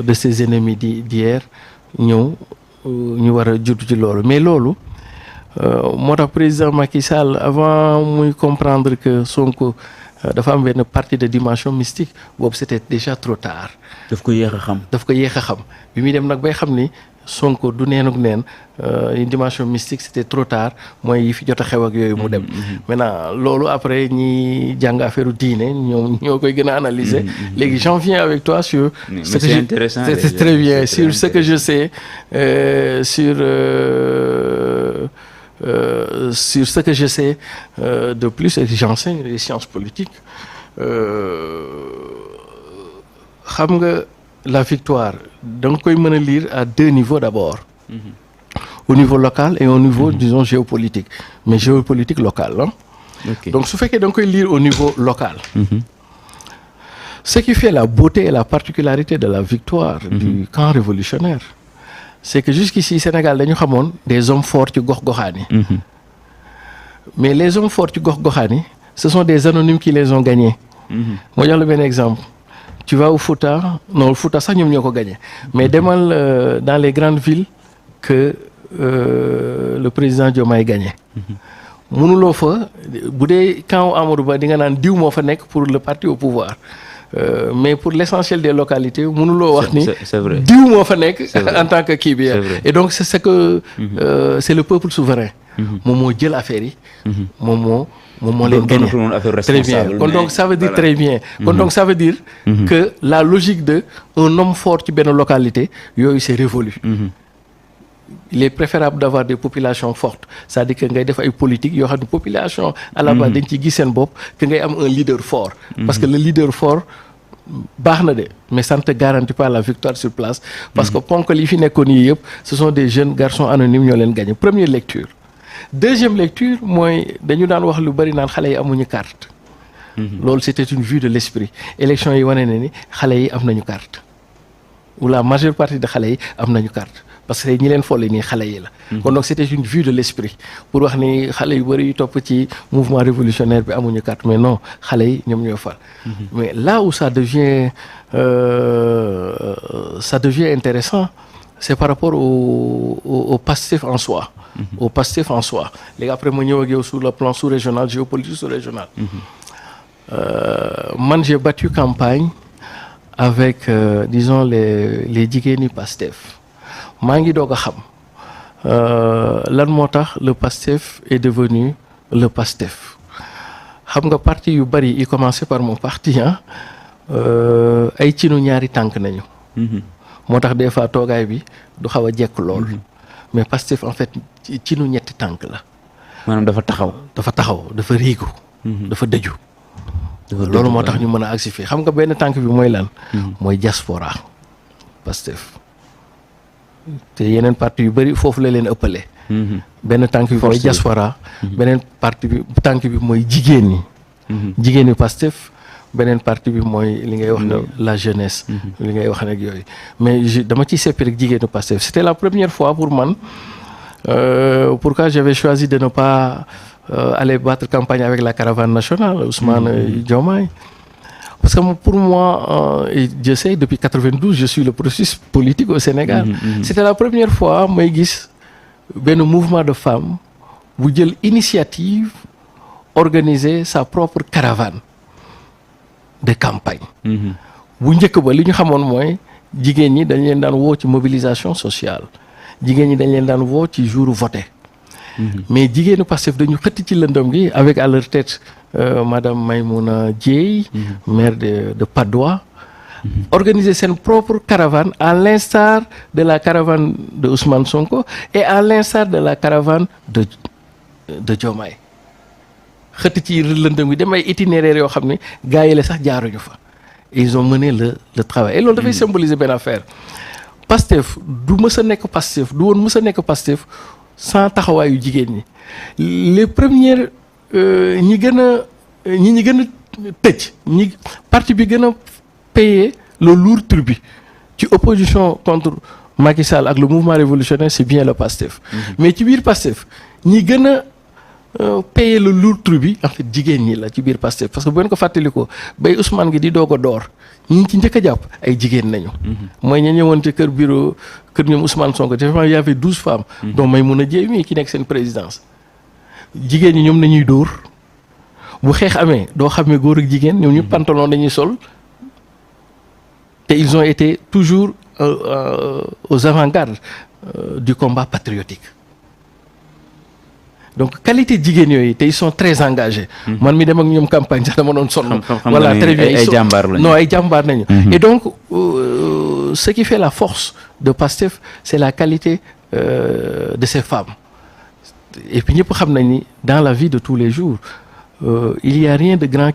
de ses ennemis d'hier ñëw ñu war a judd ci loolu mais loolu moo tax président Macky Sall avant muy comprendre que Sonko dafa am benn partie de dimension mystique boobu c'était déjà trop tard. daf ko yéex a xam. bi muy dem nag bay xam ni Sonko du neenuk neen une dimension mystique c'était trop tard mooy yi fi jot a xew ak yooyu mu dem. maintenant loolu après ñi jàng affaire diine ñoo koy gën a analyser. léegi j'en viens avec toi sur. ce que intéressant c'est très bien sur ce que je sais sur ce que je sais de plus et que j'enseigne les sciences politiques xam nga la victoire da nga koy mën a lire à deux niveaux d'abord. Au niveau local et au niveau disons géopolitique mais géopolitique local hein? Okay. Donc su fekkee da nga koy lire au niveau local. Ce qui fait la beauté et la particularité de la victoire du camp révolutionnaire c'est que jusqu'ici Sénégal dañu xamoon des hommes forts ci gox-goxaan yi. Mais les hommes forts ci gox-goxaan yi ce sont des anonymes qui les ont gagnés. moo jox la benn exemple. Tu vas au Fouta non Fouta sax ñoom ñoo ko gagné mais demal dans les grandes villes que le président Diomaye gagné. mënuloo fa bu dee camp Amadou Ba di nga naan diw moo fa nekk pour le parti au pouvoir mais pour l'essentiel des localités mënuloo wax ni diw moo fa nekk en tant que kii bi et donc c'est ce que c'est le peuple souverain moom moo jël affaire yi moom moo leen gagné très bien kon donc ça veut dire très bien kon donc ça veut dire que la logique de un homme fort ci benn localité yooyu c'est révolu. Il est préférable d'avoir des populations fortes c'est-à-dire que ngay def ay politique yoo xam ne population à la base dañ ciy gis seen bopp que ngay am un leader fort parce que le leader fort baax na de mais ça ne te garantit pas la victoire sur place parce que ponk li fi nekkoon yi yëpp ce sont des jeunes garçons anonymes ñoo leen gagné première lecture. Deuxième lecture mooy dañu daan wax lu bari naan xale yi amuñu carte. Loolu c'était une vue de l'esprit élection yi wane na ni xale yi am nañu carte ou la majeure partie de xale yi am nañu carte parce que ñi leen folle nii xale yi la. kon donc c'était une vue de l'esprit pour wax ni xale yu bari yu topp ci mouvement révolutionnaire bi amuñu carte mais non xale yi ñoom ñoo fal. Mais là où ça devient intéressant c'est par rapport au Pastef en soi. Au Pastef en soi léegi après ma ñëw ak yow sur le plan sous-régional géopolitique sous-régional. Man j'ai battu campagne avec disons les jigéeni Pastef maa ngi doog a xam lan moo tax le Pastef est devenu le Pastef xam nga parti yu bari yi commencé par mon parti ay cinu ñaari tànk nañu. moo tax des fois toogaay bi du xaw a jekk lool. mais Pastef en fait cinu ñetti tànk la. maanaam dafa taxaw dafa riigu. dafa dëju. loolu moo tax ñu mën a agsi fii xam nga benn tànk bi mooy lan. mooy diaspora Pastef. te yeneen parti yu bari foofu la leen ëppale. benn tànk bi mooy diaspora. beneen parti bi tànk bi mooy jigéen ñi. jigéen ñi Pastef. beneen partie bi mooy li ngay wax ne la jeunesse. li ngay wax ne ak yooyu mais dama ciy seppi rek jigéenu Pastef c'était la première fois pour man pourquoi j'avais choisi de ne pas aller battre campagne avec la caravane nationale Ousmane Diomaye parce que pour moi et je sais depuis 92 je suis le processus politique au Sénégal. C'était la première fois may gis benn mouvement de femmes bu jël initiative organiser sa propre caravane de campagne. bu njëkk ba li ñu xamoon mooy jigéen ñi dañ leen daan woo ci mobilisation sociale jigéen ñi dañ leen daan woo ci jour voté. mais jigéenu Pastef dañu xëtt ci lëndëm gi avec à leur tête madame Maïmouna Dièye maire de Patte d'Oie organiser seen propre caravane à l'instar de la caravane de Ousmane Sonko et à l'instar de la caravane de Diomaye xëtt ci lëndëm gi dem ay itinéraires yoo xam ne gars yi la sax jaaruñu fa et ils ont mené le travail et loolu dafay symboliser benn affaire Pastef du mës a nekk Pastef du woon mës a nekk Pastef sans taxawaayu jigéen ñi les premières ñi gën a tëj ñi parti bi gën a payer le lourd tribut ci opposition contre Macky Sall ak le mouvement révolutionnaire c'est bien le Pastef mais ci biir Pastef ñi gën a payer le lourd tribut en fait jigéen ñi la ci biir Pastef parce que bu ngeen ko fàttalikoo bay Ousmane gi di doog a door ñi ci njëkk a jàpp ay jigéen nañu. mooy ña ñëwoon ci kër ñoom Ousmane Sonko te il y avait 12 femmes. dont Maïmouna Dièye mii ki nekk seen présidence. jigéen ñi ñoom nañuy dóor bu xeex amee doo xamee góor ak jigéen ñoom ñu pantalon dañuy sol te ils ont été toujours aux avant-gardes du combat patriotique. Donc qualité jigéen yooyu te ils sont très engagés. man mi dem ak ñoom campagne sax dama doon sonn. voilà très bien ay jàmbaar lañu. non ay jàmbaar nañu. et donc ce qui fait la force de Pastef c'est la qualité de ces femmes. Et puis ñëpp xam nañ ni dans la vie de tous les jours il y a rien de grand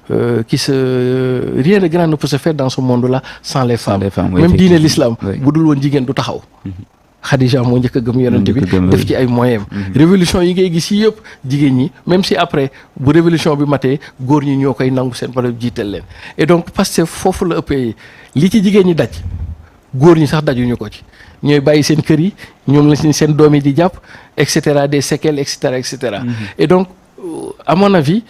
rien de grand ne peut se faire dans ce monde-là sans les femmes. Même diine l'islam bu dul woon jigéen du taxaw. Khadija moo njëkk a gëm yonent bi def ci ay moyens. révolution yi ngay gis yi yëpp jigéen ñi même si après bu révolution bi matee góor ñi ñoo koy nangu seen pare jiital leen. Et donc parce que foofu la ëppee li ci jigéen ñi daj góor ñi sax dajuñu ko ci. ñooy bàyyi seen kër yi ñoom la seen doom yi di jàpp et cetera des séquelles et cetera et cetera. Et donc à mon avis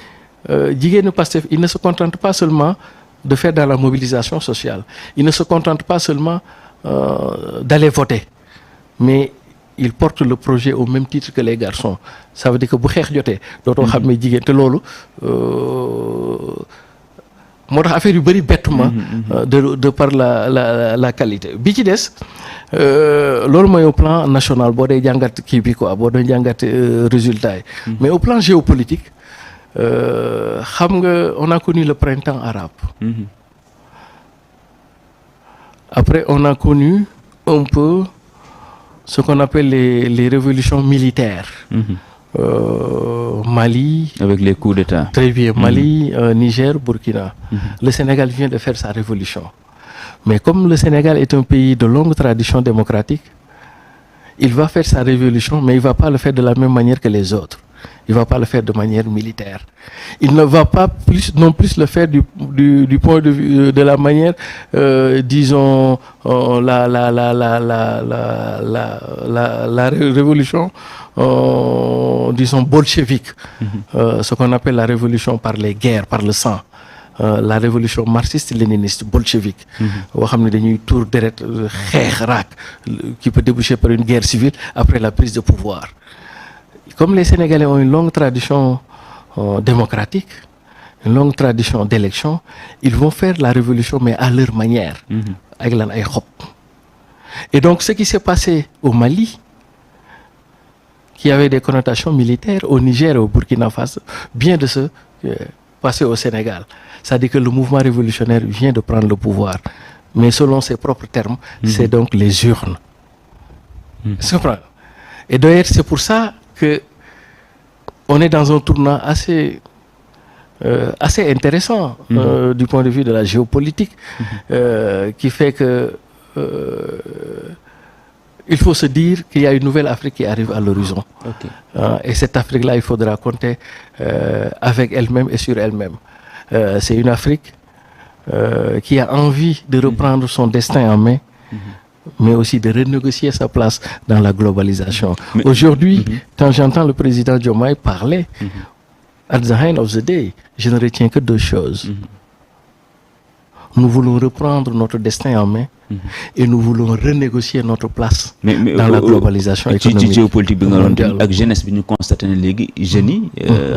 jigéenu Pastef il ne se contente pas seulement de faire dans la mobilisation sociale il ne se contente pas seulement d'aller voter mais il porte le projet au même titre que les garçons ça veut dire que bu xeex jotee dootoo xam ne jigéen te loolu moo tax affaire yu bëri bettuma de par la qualité bi ci des loolu mooy au plan national boo dee jàngat kii bi quoi boo dee jàngat résultat yi mais au plan géopolitique xam nga on a connu le printemps arabe après on a connu un peu ce qu'on appelle les révolutions militaires Mali. Avec les coups d'État. Très bien. Mali, Niger, Burkina. Le Sénégal vient de faire sa révolution. Mais comme le Sénégal est un pays de longue tradition démocratique, il va faire sa révolution, mais il ne va pas le faire de la même manière que les autres. Il ne va pas le faire de manière militaire. Il ne va pas non plus le faire du point de vue de la manière, disons, la révolution, disons, bolchevique, ce qu'on appelle la révolution par les guerres, par le sang. La révolution marxiste-léniniste bolchevique boo xam ne dañuy tuur deret xeex raak qui peut déboucher par une guerre civile après la prise de pouvoir. Comme les Sénégalais ont une longue tradition démocratique, une longue tradition d'élection, ils vont faire la révolution mais à leur manière avec lan ay xob. Et donc ce qui s'est passé au Mali qui avait des connotations militaires au Niger et au Burkina Faso vient de se passer au Sénégal. C'est-à-dire que le mouvement révolutionnaire vient de prendre le pouvoir. Mais selon ses propres termes, c'est donc les urnes. Tu comprends? Et d'ailleurs, c'est pour ça que on est dans un tournant assez intéressant du point de vue de la géopolitique, qui fait que il faut se dire qu'il y a une nouvelle Afrique qui arrive à l'horizon. Et cette Afrique-là, il faudra compter avec elle-même et sur elle-même. C'est une Afrique qui a envie de reprendre son destin en main, mais aussi de renégocier sa place dans la globalisation. Aujourd'hui, quand j'entends le président Diomaye parler, at the end of the day, je ne retiens que deux choses. Nous voulons reprendre notre destin en main et nous voulons renégocier notre place dans la globalisation économique. ci géopolitique bi nga doon ak jeunesse bi ñu constaté ne léegi jeunes yi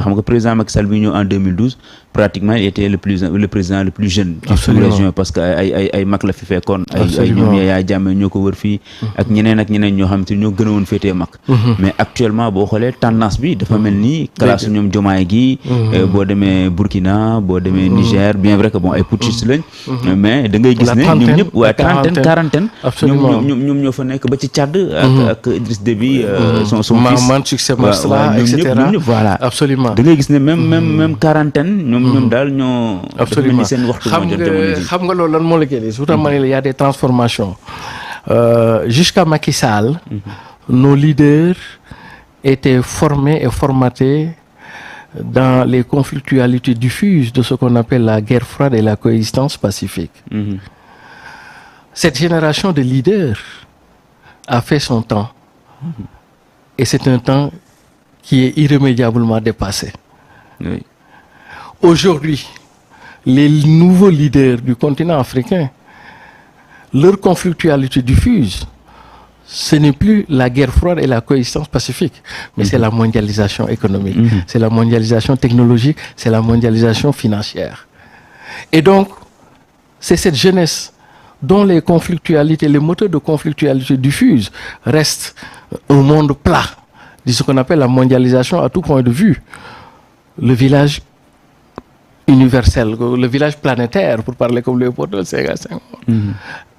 xam nga président Macky Sall bi ñëw en 2012 pratiquement il était le président le plus jeune ci sous-région parce que ay mag la fi fekkoon ay ñoom Yaya Jammeh ñoo ko wër fii ak ñeneen ñoo xam te ñoo gën a woon féetee mag mais actuellement boo xoolee tendance bi dafa mel ni classe ñoom Diomaye gi boo demee Burkina boo demee Niger bien vrai que bon ay putschistes lañ mais da ngay gis ne ñoom ñëpp waa quarantaine ñoom ñoo fa nekk ba ci Tchad ak Idriss Déby son fils Mahamat Succès Masra et cetera ñoom ñëpp voilà absolument da ngay gis ne même quarantaine ñoom daal ñoo absolument seen waxtu moo jot jamono ji xam nga loolu lan moo la koy su tax ma ne la y a des transformations jusqu'à Macky Sall nos leaders étaient formés et formatés dans les conflictualités diffuses de ce qu'on appelle la guerre froide et la coexistence pacifique. Cette génération de leaders a fait son temps. Et c'est un temps qui est irrémédiablement dépassée. Oui. Aujourd'hui, les nouveaux leaders du continent africain, leur conflictualité diffuse, ce n'est plus la guerre froide et la coexistence pacifique, mais c'est la mondialisation économique, c'est la mondialisation technologique, c'est la mondialisation financière. Et donc, c'est cette jeunesse dont les conflictualités, les moteurs de conflictualité diffusent restent un monde plat, de ce qu'on appelle la mondialisation à tout point de vue. Le village universel, le village planétaire, pour parler comme Léopold Sédar Senghor.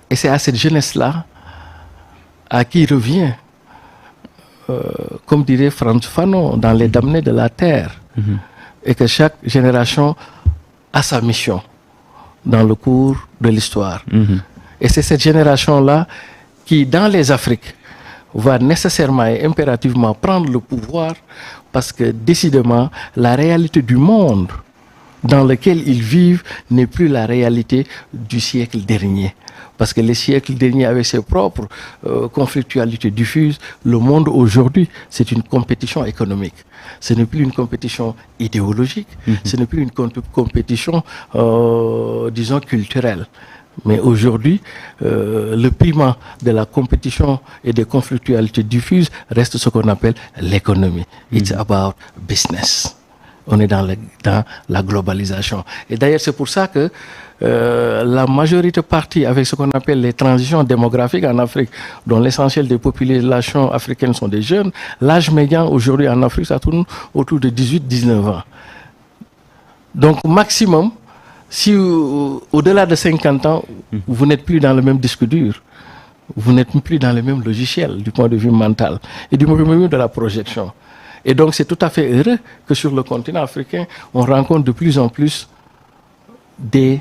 Et c'est à cette jeunesse-là à qui revient, comme dirait Frantz Fanon, dans Les Damnés de la Terre, et que chaque génération a sa mission dans le cours de l'histoire. Et c'est cette génération-là qui, dans les Afriques, va nécessairement et impérativement prendre le pouvoir parce que, décidément, la réalité du monde dans lequel ils vivent n'est plus la réalité du siècle dernier. Parce que les siècles derniers, avec ses propres conflictualités diffuses, le monde aujourd'hui, c'est une compétition économique. Ce n'est plus une compétition idéologique, ce n'est plus une compétition, disons, culturelle. Mais aujourd'hui, le primat de la compétition et des conflictualités diffuses reste ce qu'on appelle l'économie. It's about business. On est dans la globalisation. Et d'ailleurs, c'est pour ça que la majorité partie avec ce qu'on appelle les transitions démographiques en Afrique, dont l'essentiel des populations africaines sont des jeunes, l'âge médian aujourd'hui en Afrique, ça tourne autour de 18-19 ans. Donc, maximum, si au-delà de 50 ans, vous n'êtes plus dans le même disque dur, vous n'êtes plus dans le même logiciel du point de vue mental et du point de vue de la projection. Et donc c'est tout à fait heureux que sur le continent africain, on rencontre de plus en plus des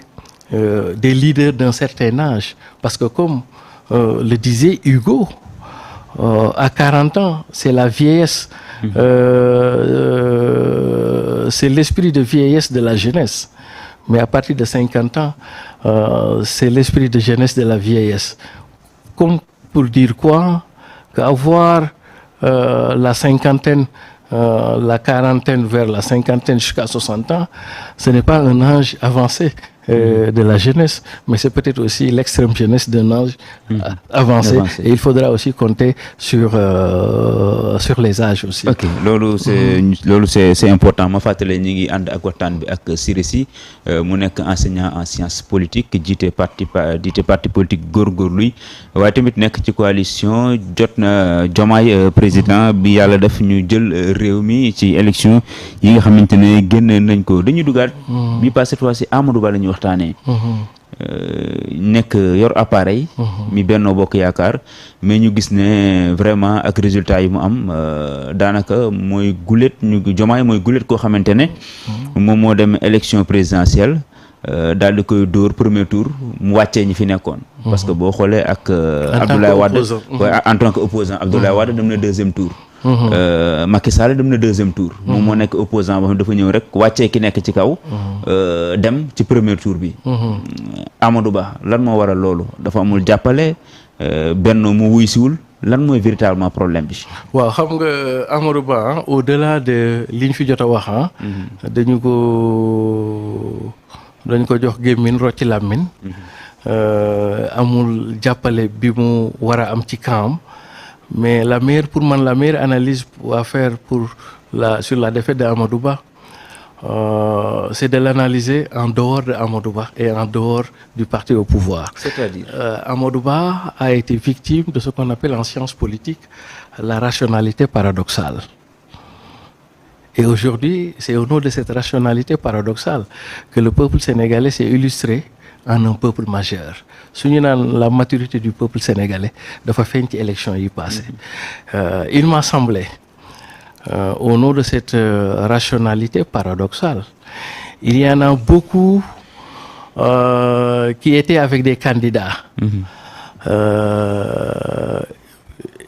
leaders d'un certain âge. Parce que comme le disait Hugo, à 40 ans, c'est la vieillesse, c'est l'esprit de vieillesse de la jeunesse. Mais à partir de 50 ans, c'est l'esprit de jeunesse de la vieillesse. Comme pour dire quoi? Qu'avoir la cinquantaine, la quarantaine vers la cinquantaine jusqu'à 60 ans, ce n'est pas un âge avancé de la jeunesse, mais c'est peut-être aussi l'extrême jeunesse d'un âge avancé. Et il faudra aussi compter sur les âges aussi. Ok, c'est important. Ma fàttali ñu ngi ànd ak waxtaan bi ak Siré Sy mu nekk enseignant en sciences politiques jiite parti politique góorgóorlu yi waaye tamit nekk ci coalition jot na Diomaye président bi yàlla def ñu jël réew mi ci élection yi nga xamante ne génn nañ ko dañuy dugaat bi passé fois si Amadou Ba la ñuy waxtaanee nekk yor appareil mi Benno Bokk Yaakaar mais ñu gis ne vraiment ak résultat yi mu am daanaka mooy gulet Diomaye mooy gulet koo xamante ne moom moo dem élection présidentielle daal di koy dóor premier tour mu wàccee ñi fi nekkoon parce que boo xoolee ak Abdoulaye Wade en tant que opposant Abdoulaye Wade dem na deuxième tour Macky Sall dem na deuxième tour moom moo nekk opposant boo xam dafa ñëw rek wàccee ki nekk ci kaw dem ci premier tour bi Amadou Ba lan moo waral loolu dafa amul jàppale Benno mu wuy siwul lan mooy véritablement problème bi waaw xam nga Amadou Ba au-delà de liñ fi jot a wax dañu ko jox gémmiñ rocci làmmiñ amul jàppale bi mu war a am ci camp mais la meilleure analyse à faire sur la défaite de Amadou Ba c'est de l'analyser en dehors de Amadou Ba et en dehors du parti au pouvoir. C'est-à-dire Amadou Ba a été victime de ce qu'on appelle en sciences politiques la rationalité paradoxale. Et aujourd'hui, c'est au nom de cette rationalité paradoxale que le peuple sénégalais s'est illustré en un peuple majeur. Su ñu naan la maturité du peuple sénégalais dafa feeñ ci élection yi passé il m'a semblé au nom de cette rationalité paradoxale il y en a beaucoup qui étaient avec des candidats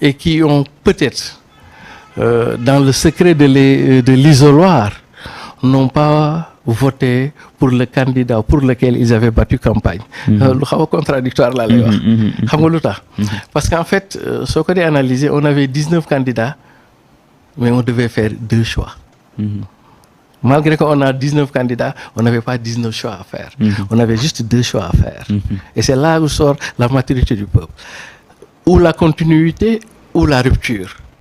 et qui ont peut-être dans le secret de l'isoloir n'ont pas voté pour le candidat pour lequel ils avaient battu campagne. Lu xaw a contradictoire laa lay wax. Xam nga lu tax? Parce qu'en fait soo ko dee analyser on avait 19 candidats mais on devait faire 2 choix. Malgré qu'on a 19 candidats, on n'avait pas 19 choix à faire. On avait juste 2 choix à faire. Et c'est là où sort la maturité du peuple. Ou la continuité ou la rupture.